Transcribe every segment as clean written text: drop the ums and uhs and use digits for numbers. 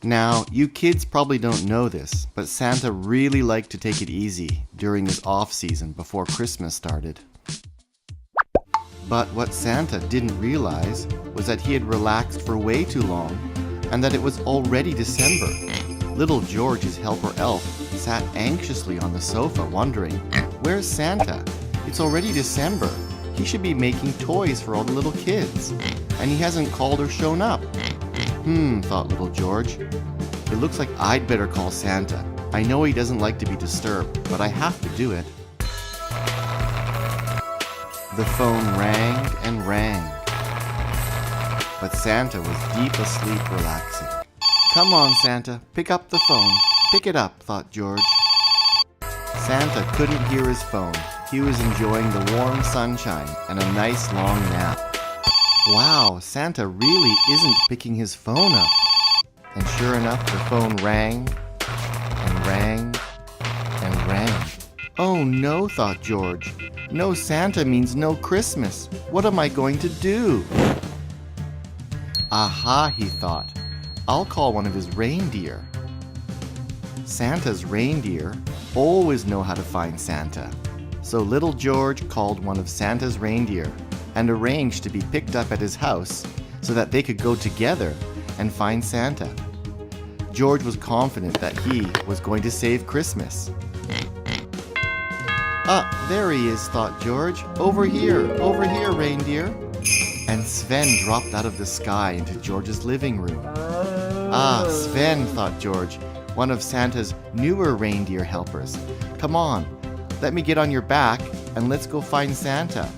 Now, you kids probably don't know this, but Santa really liked to take it easy during this off-season before Christmas started. But what Santa didn't realize was that he had relaxed for way too long and that it was already December. Little George, his helper elf, sat anxiously on the sofa wondering, where's Santa? It's already December. He should be making toys for all the little kids. And he hasn't called or shown up. Thought little George. It looks like I'd better call Santa. I know he doesn't like to be disturbed, but I have to do it. The phone rang and rang. But Santa was deep asleep, relaxing. Come on, Santa, pick up the phone. Pick it up, thought George. Santa couldn't hear his phone. He was enjoying the warm sunshine and a nice long nap. Wow, Santa really isn't picking his phone up. And sure enough, the phone rang and rang and rang. Oh no, thought George. No Santa means no Christmas. What am I going to do? Aha, he thought. I'll call one of his reindeer. Santa's reindeer always know how to find Santa. So little George called one of Santa's reindeer and arranged to be picked up at his house so that they could go together and find Santa. George was confident that he was going to save Christmas. Ah, there he is, thought George. Over here, reindeer. And Sven dropped out of the sky into George's living room. Ah, Sven, thought George, one of Santa's newer reindeer helpers. Come on, let me get on your back and let's go find Santa.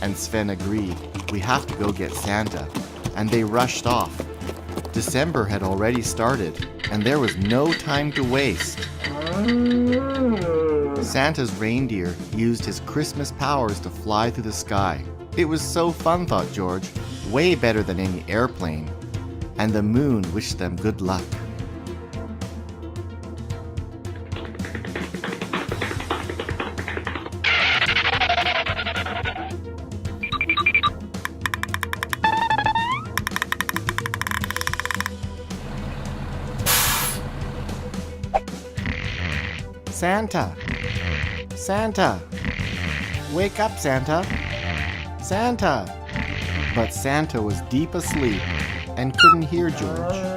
And Sven agreed. We have to go get Santa. And they rushed off. December had already started, and there was no time to waste. Santa's reindeer used his Christmas powers to fly through the sky. It was so fun, thought George, way better than any airplane. And the moon wished them good luck. Santa! Santa! Wake up, Santa! Santa! But Santa was deep asleep and couldn't hear George.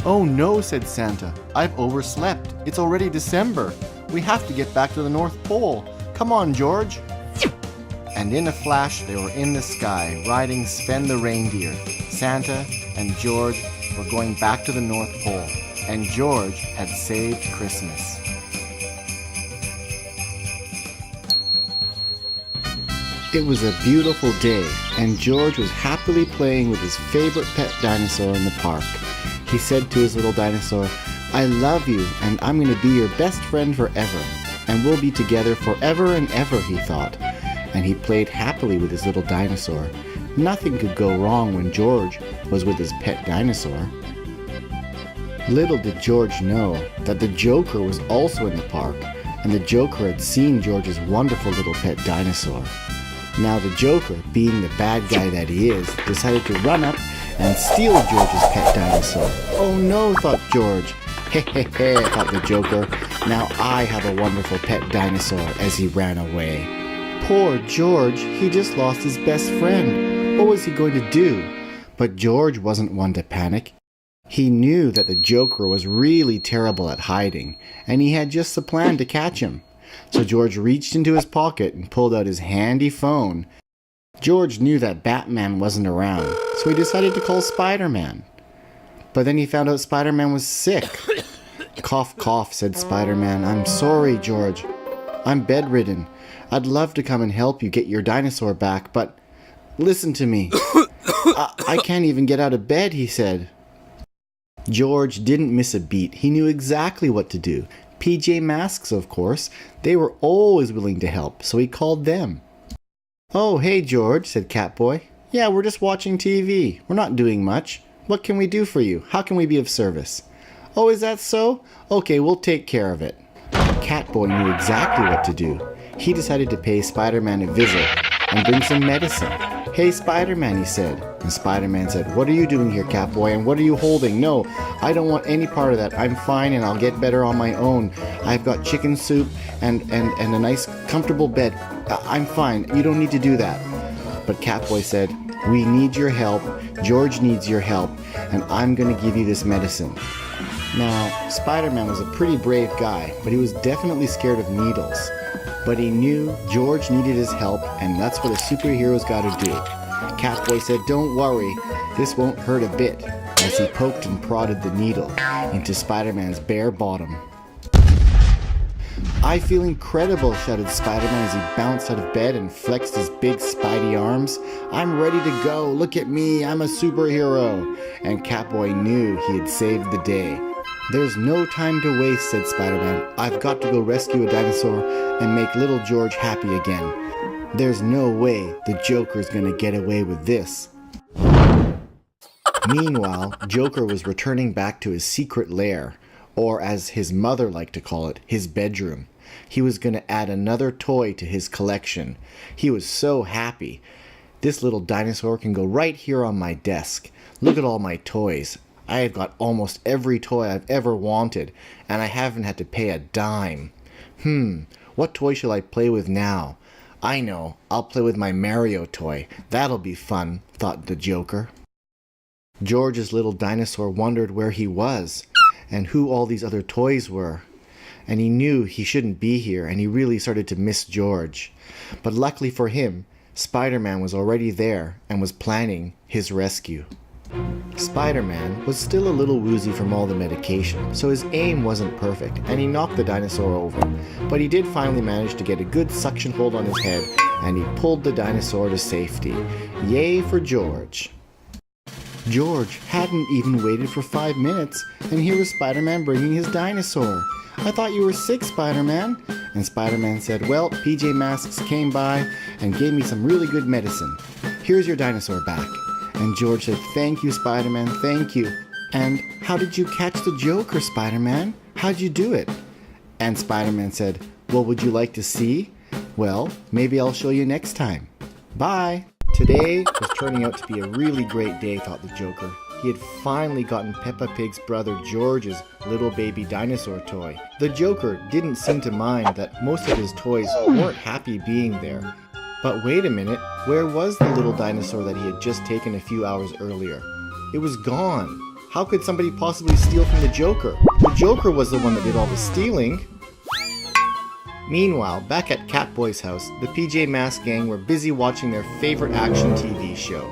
Oh no, said Santa. I've overslept. It's already December. We have to get back to the North Pole. Come on, George. And in a flash, they were in the sky, riding Sven the Reindeer. Santa and George were going back to the North Pole, and George had saved Christmas. It was a beautiful day, and George was happily playing with his favorite pet dinosaur in the park. He said to his little dinosaur, I love you, and I'm going to be your best friend forever. And we'll be together forever and ever, he thought. And he played happily with his little dinosaur. Nothing could go wrong when George was with his pet dinosaur. Little did George know that the Joker was also in the park, and the Joker had seen George's wonderful little pet dinosaur. Now the Joker, being the bad guy that he is, decided to run up and steal George's pet dinosaur. Oh no, thought George. He, thought the Joker. Now I have a wonderful pet dinosaur, as he ran away. Poor George, he just lost his best friend. What was he going to do? But George wasn't one to panic. He knew that the Joker was really terrible at hiding, and he had just the plan to catch him. So George reached into his pocket and pulled out his handy phone. George knew that Batman wasn't around, so he decided to call Spider-Man. But then he found out Spider-Man was sick. Cough, cough, said Spider-Man. I'm sorry, George. I'm bedridden. I'd love to come and help you get your dinosaur back, but listen to me. I can't even get out of bed, he said. George didn't miss a beat. He knew exactly what to do. PJ Masks, of course. They were always willing to help, so he called them. "Oh, hey George," said Catboy. "Yeah, we're just watching TV. We're not doing much. What can we do for you? How can we be of service?" "Oh, is that so? Okay, we'll take care of it." Catboy knew exactly what to do. He decided to pay Spider-Man a visit and bring some medicine. "Hey Spider-Man," he said. And Spider-Man said, "What are you doing here, Catboy, and what are you holding? No, I don't want any part of that. I'm fine and I'll get better on my own. I've got chicken soup and a nice comfortable bed. I'm fine. You don't need to do that." But Catboy said, "We need your help. George needs your help, and I'm going to give you this medicine." Now, Spider-Man was a pretty brave guy, but he was definitely scared of needles. But he knew George needed his help, and that's what a superhero's got to do. Catboy said, "Don't worry, this won't hurt a bit," as he poked and prodded the needle into Spider-Man's bare bottom. "I feel incredible," shouted Spider-Man as he bounced out of bed and flexed his big spidey arms. "I'm ready to go. Look at me. I'm a superhero." And Catboy knew he had saved the day. "There's no time to waste," said Spider-Man. "I've got to go rescue a dinosaur and make little George happy again. There's no way the Joker's gonna get away with this." Meanwhile, Joker was returning back to his secret lair, or as his mother liked to call it, his bedroom. He was going to add another toy to his collection. He was so happy. "This little dinosaur can go right here on my desk. Look at all my toys. I have got almost every toy I've ever wanted, and I haven't had to pay a dime. What toy shall I play with now? I know, I'll play with my Mario toy. That'll be fun," thought the Joker. George's little dinosaur wondered where he was and who all these other toys were. And he knew he shouldn't be here, and he really started to miss George. But luckily for him, Spider-Man was already there and was planning his rescue. Spider-Man was still a little woozy from all the medication, so his aim wasn't perfect, and he knocked the dinosaur over. But he did finally manage to get a good suction hold on his head, and he pulled the dinosaur to safety. Yay for George! George hadn't even waited for 5 minutes, and here was Spider-Man bringing his dinosaur. "I thought you were sick, Spider-Man." And Spider-Man said, "Well, PJ Masks came by and gave me some really good medicine. Here's your dinosaur back." And George said, "Thank you, Spider-Man, thank you. And how did you catch the Joker, Spider-Man? How'd you do it?" And Spider-Man said, "Well, would you like to see? Well, maybe I'll show you next time. Bye." Today was turning out to be a really great day, thought the Joker. He had finally gotten Peppa Pig's brother George's little baby dinosaur toy. The Joker didn't seem to mind that most of his toys weren't happy being there. But wait a minute, where was the little dinosaur that he had just taken a few hours earlier? It was gone. How could somebody possibly steal from the Joker? The Joker was the one that did all the stealing. Meanwhile, back at Catboy's house, the PJ Masks gang were busy watching their favorite action TV show.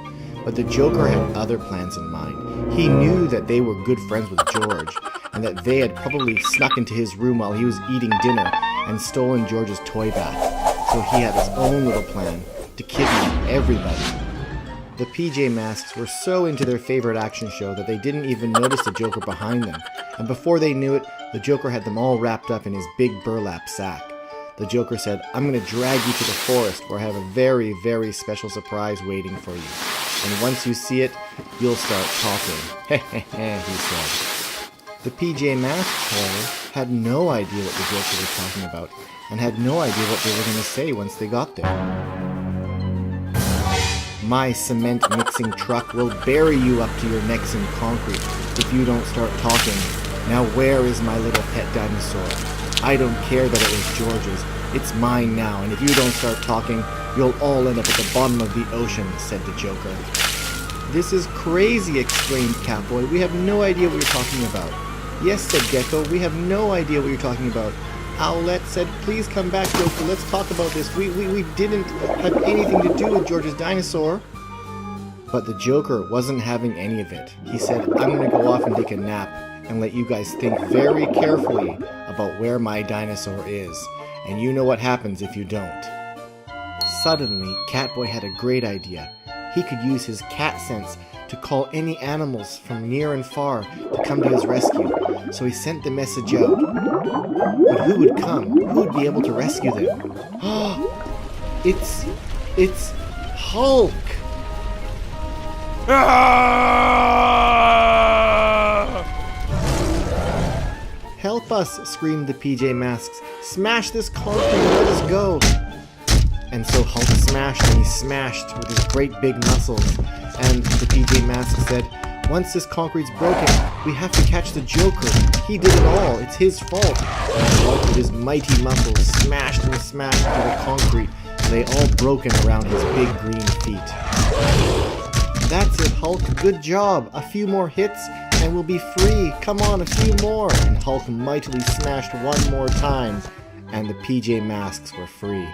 But the Joker had other plans in mind. He knew that they were good friends with George, and that they had probably snuck into his room while he was eating dinner and stolen George's toy bath. So he had his own little plan to kidnap everybody. The PJ Masks were so into their favorite action show that they didn't even notice the Joker behind them. And before they knew it, the Joker had them all wrapped up in his big burlap sack. The Joker said, "I'm going to drag you to the forest where I have a very, very special surprise waiting for you. And once you see it, you'll start talking." He said. The PJ Masks, however, had no idea what the Joker was talking about, and had no idea what they were going to say once they got there. "My cement mixing truck will bury you up to your necks in concrete if you don't start talking. Now where is my little pet dinosaur? I don't care that it was George's. It's mine now, and if you don't start talking, you'll all end up at the bottom of the ocean," said the Joker. "This is crazy," exclaimed Catboy. "We have no idea what you're talking about." "Yes," said Gecko, "we have no idea what you're talking about." Owlette said, "Please come back, Joker, let's talk about this. We didn't have anything to do with George's dinosaur." But the Joker wasn't having any of it. He said, "I'm going to go off and take a nap and let you guys think very carefully about where my dinosaur is. And you know what happens if you don't." Suddenly, Catboy had a great idea. He could use his cat sense to call any animals from near and far to come to his rescue. so he sent the message out. But who would come? Who would be able to rescue them? It's Hulk! Help us, screamed the PJ Masks. Smash this concrete and let us go. And so Hulk smashed, and he smashed with his great big muscles. And the PJ Masks said, once this concrete's broken, we have to catch the Joker. He did it all. It's his fault. And Hulk with his mighty muscles smashed and smashed into the concrete, and they all broken around his big green feet. That's it, Hulk. Good job. A few more hits, and we'll be free. Come on, a few more. And Hulk mightily smashed one more time, and the PJ Masks were free.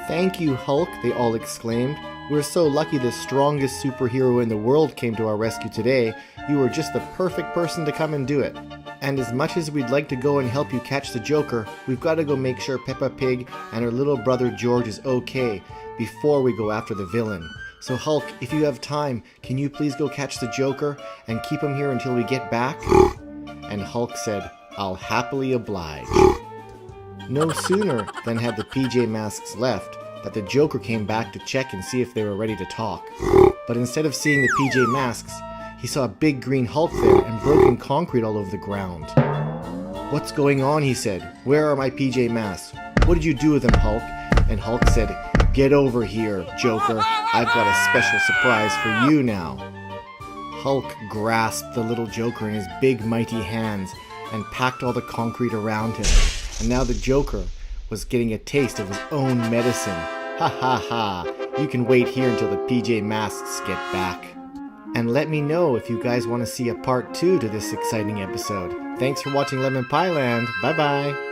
Thank you, Hulk, they all exclaimed. We're so lucky the strongest superhero in the world came to our rescue today. You were just the perfect person to come and do it. And as much as we'd like to go and help you catch the Joker, we've got to go make sure Peppa Pig and her little brother George is okay before we go after the villain. So Hulk, if you have time, can you please go catch the Joker and keep him here until we get back? And Hulk said, I'll happily oblige. No sooner than had the PJ Masks left that the Joker came back to check and see if they were ready to talk. But instead of seeing the PJ Masks, he saw a big green Hulk there and broken concrete all over the ground. What's going on, he said. Where are my PJ Masks? What did you do with them, Hulk? And Hulk said, get over here, Joker. I've got a special surprise for you now. Hulk grasped the little Joker in his big mighty hands and packed all the concrete around him. And now the Joker was getting a taste of his own medicine. Ha ha ha. You can wait here until the PJ Masks get back. And let me know if you guys want to see a part 2 to this exciting episode. Thanks for watching Lemon Pie Land. Bye bye.